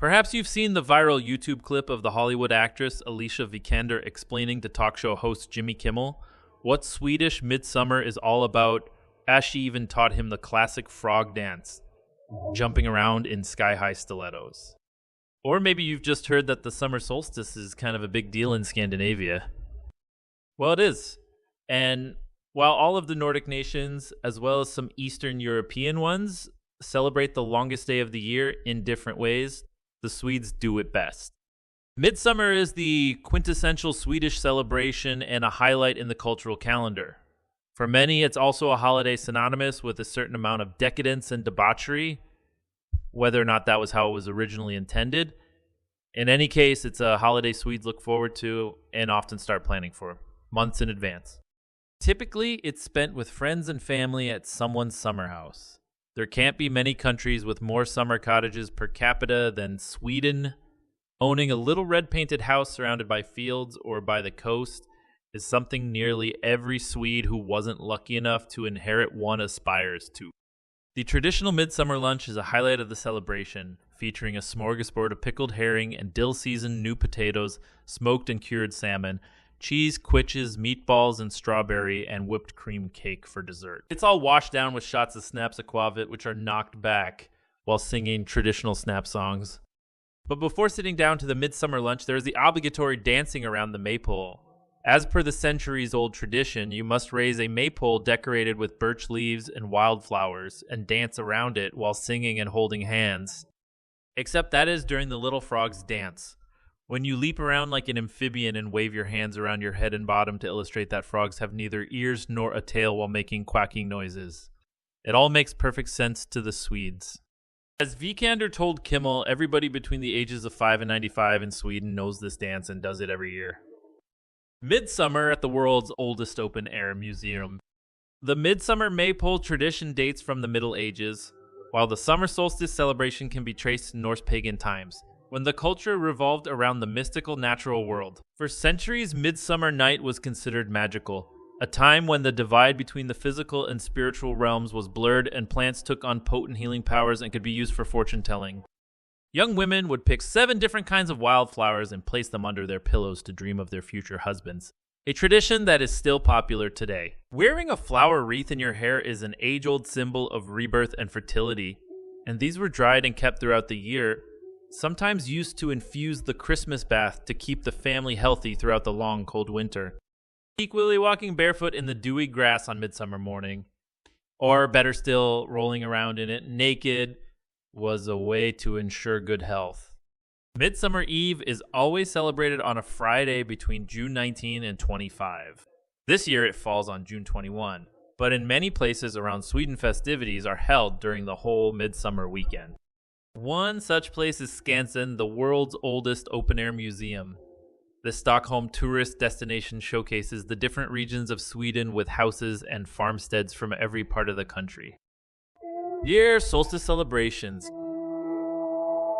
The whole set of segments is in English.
Perhaps you've seen the viral YouTube clip of the Hollywood actress Alicia Vikander explaining to talk show host Jimmy Kimmel what Swedish Midsummer is all about, as she even taught him the classic frog dance, jumping around in sky-high stilettos. Or maybe you've just heard that the summer solstice is kind of a big deal in Scandinavia. Well, it is. And while all of the Nordic nations, as well as some Eastern European ones, celebrate the longest day of the year in different ways, the Swedes do it best. Midsummer is the quintessential Swedish celebration and a highlight in the cultural calendar. For many, it's also a holiday synonymous with a certain amount of decadence and debauchery, whether or not that was how it was originally intended. In any case, it's a holiday Swedes look forward to and often start planning for months in advance. Typically, it's spent with friends and family at someone's summer house. There can't be many countries with more summer cottages per capita than Sweden. Owning a little red-painted house surrounded by fields or by the coast is something nearly every Swede who wasn't lucky enough to inherit one aspires to. The traditional midsummer lunch is a highlight of the celebration, featuring a smorgasbord of pickled herring and dill-seasoned new potatoes, smoked and cured salmon, cheese, quitches, meatballs, and strawberry, and whipped cream cake for dessert. It's all washed down with shots of snaps aquavit, which are knocked back while singing traditional snap songs. But before sitting down to the midsummer lunch, there is the obligatory dancing around the maypole. As per the centuries-old tradition, you must raise a maypole decorated with birch leaves and wildflowers and dance around it while singing and holding hands. Except that is during the little frog's dance, when you leap around like an amphibian and wave your hands around your head and bottom to illustrate that frogs have neither ears nor a tail while making quacking noises. It all makes perfect sense to the Swedes. As Vikander told Kimmel, everybody between the ages of 5 and 95 in Sweden knows this dance and does it every year. Midsummer at the world's oldest open-air museum. The Midsummer Maypole tradition dates from the Middle Ages, while the summer solstice celebration can be traced to Norse pagan times, when the culture revolved around the mystical natural world. For centuries, Midsummer Night was considered magical, a time when the divide between the physical and spiritual realms was blurred and plants took on potent healing powers and could be used for fortune-telling. Young women would pick 7 different kinds of wildflowers and place them under their pillows to dream of their future husbands, a tradition that is still popular today. Wearing a flower wreath in your hair is an age-old symbol of rebirth and fertility, and these were dried and kept throughout the year, sometimes used to infuse the Christmas bath to keep the family healthy throughout the long, cold winter. Equally, walking barefoot in the dewy grass on midsummer morning, or better still, rolling around in it naked, was a way to ensure good health. Midsummer Eve is always celebrated on a Friday between June 19 and 25. This year it falls on June 21, but in many places around Sweden festivities are held during the whole midsummer weekend. One such place is Skansen, the world's oldest open-air museum. The Stockholm tourist destination showcases the different regions of Sweden with houses and farmsteads from every part of the country. Year solstice celebrations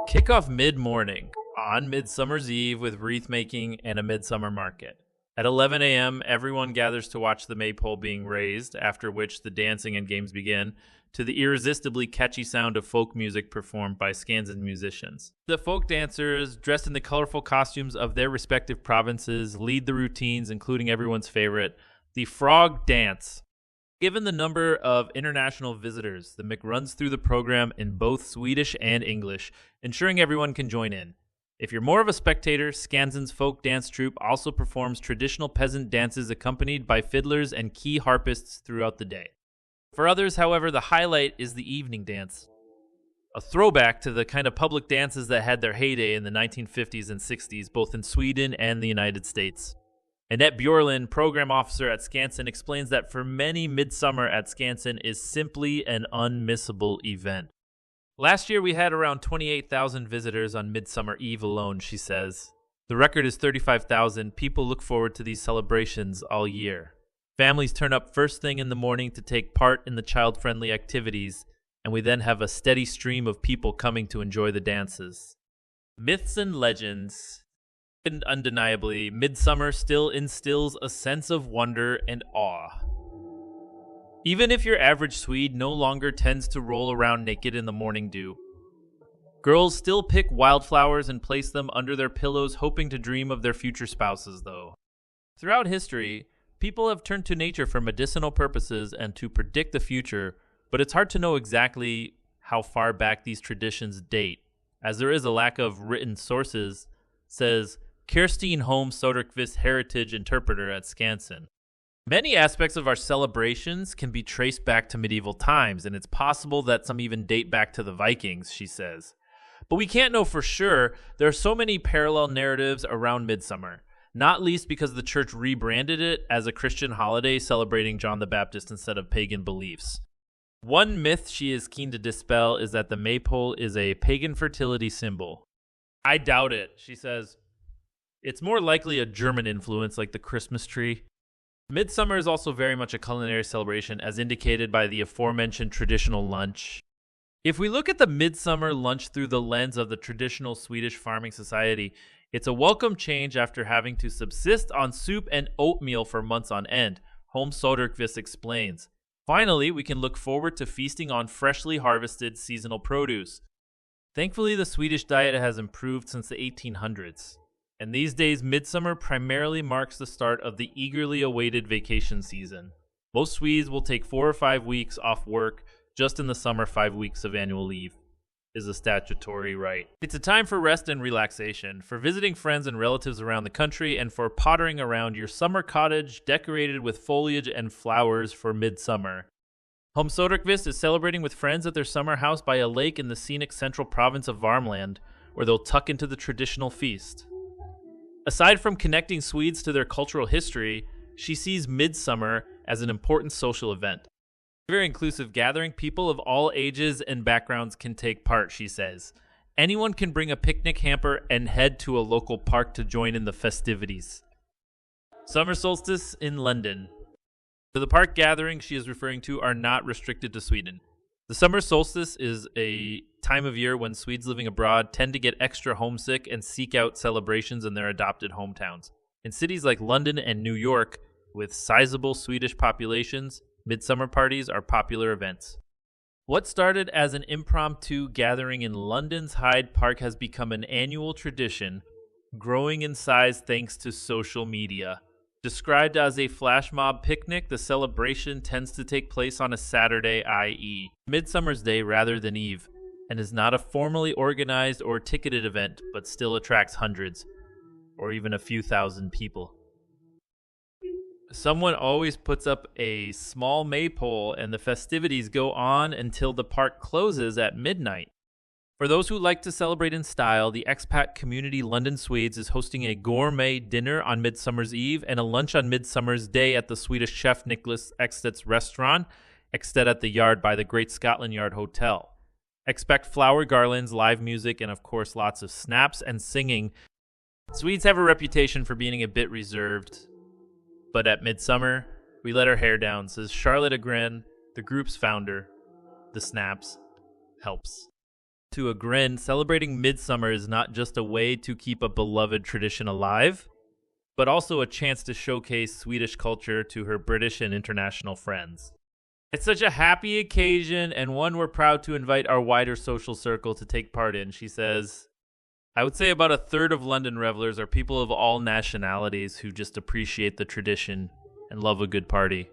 kick off mid-morning on Midsummer's Eve with wreath making and a midsummer market. At 11 a.m., everyone gathers to watch the maypole being raised, after which the dancing and games begin, to the irresistibly catchy sound of folk music performed by Skansen musicians. The folk dancers, dressed in the colorful costumes of their respective provinces, lead the routines, including everyone's favorite, the frog dance. Given the number of international visitors, the Mick runs through the program in both Swedish and English, ensuring everyone can join in. If you're more of a spectator, Skansen's folk dance troupe also performs traditional peasant dances accompanied by fiddlers and key harpists throughout the day. For others, however, the highlight is the evening dance, a throwback to the kind of public dances that had their heyday in the 1950s and 60s, both in Sweden and the United States. Annette Bjorlin, program officer at Skansen, explains that for many, Midsummer at Skansen is simply an unmissable event. Last year, we had around 28,000 visitors on Midsummer Eve alone, she says. The record is 35,000. People look forward to these celebrations all year. Families turn up first thing in the morning to take part in the child-friendly activities, and we then have a steady stream of people coming to enjoy the dances. Myths and legends. And undeniably, Midsummer still instills a sense of wonder and awe. Even if your average Swede no longer tends to roll around naked in the morning dew, Girls still pick wildflowers and place them under their pillows, hoping to dream of their future spouses, though. Throughout history, people have turned to nature for medicinal purposes and to predict the future, but it's hard to know exactly how far back these traditions date, as there is a lack of written sources, says Kirstine Holm Soderqvist, heritage interpreter at Skansen. Many aspects of our celebrations can be traced back to medieval times, and it's possible that some even date back to the Vikings, she says. But we can't know for sure. There are so many parallel narratives around Midsummer, not least because the church rebranded it as a Christian holiday celebrating John the Baptist instead of pagan beliefs. One myth she is keen to dispel is that the maypole is a pagan fertility symbol. I doubt it, she says. It's more likely a German influence like the Christmas tree. Midsummer is also very much a culinary celebration, as indicated by the aforementioned traditional lunch. If we look at the Midsummer lunch through the lens of the traditional Swedish farming society, it's a welcome change after having to subsist on soup and oatmeal for months on end, Holm Soderqvist explains. Finally, we can look forward to feasting on freshly harvested seasonal produce. Thankfully, the Swedish diet has improved since the 1800s. And these days, Midsummer primarily marks the start of the eagerly awaited vacation season. Most Swedes will take 4 or 5 weeks off work just in the summer. 5 weeks of annual leave is a statutory right. It's a time for rest and relaxation, for visiting friends and relatives around the country, and for pottering around your summer cottage decorated with foliage and flowers for midsummer. Holm Soderqvist is celebrating with friends at their summer house by a lake in the scenic central province of Värmland, where they'll tuck into the traditional feast. Aside from connecting Swedes to their cultural history, she sees Midsummer as an important social event. A very inclusive gathering. People of all ages and backgrounds can take part, she says. Anyone can bring a picnic hamper and head to a local park to join in the festivities. Summer solstice in London. The park gatherings she is referring to are not restricted to Sweden. The summer solstice is a time of year when Swedes living abroad tend to get extra homesick and seek out celebrations in their adopted hometowns. In cities like London and New York, with sizable Swedish populations, midsummer parties are popular events. What started as an impromptu gathering in London's Hyde Park has become an annual tradition, growing in size thanks to social media. Described as a flash mob picnic, the celebration tends to take place on a Saturday, i.e., Midsummer's Day rather than Eve, and is not a formally organized or ticketed event, but still attracts hundreds, or even a few thousand people. Someone always puts up a small maypole, and the festivities go on until the park closes at midnight. For those who like to celebrate in style, the expat community London Swedes is hosting a gourmet dinner on Midsummer's Eve and a lunch on Midsummer's Day at the Swedish chef Nicholas Ekstedt's restaurant, Ekstedt at the Yard by the Great Scotland Yard Hotel. Expect flower garlands, live music, and of course lots of snaps and singing. Swedes have a reputation for being a bit reserved, but at Midsummer, we let our hair down, says Charlotte Agren, the group's founder. The snaps helps. To Agren, celebrating Midsummer is not just a way to keep a beloved tradition alive, but also a chance to showcase Swedish culture to her British and international friends. It's such a happy occasion and one we're proud to invite our wider social circle to take part in, she says. I would say about a third of London revelers are people of all nationalities who just appreciate the tradition and love a good party.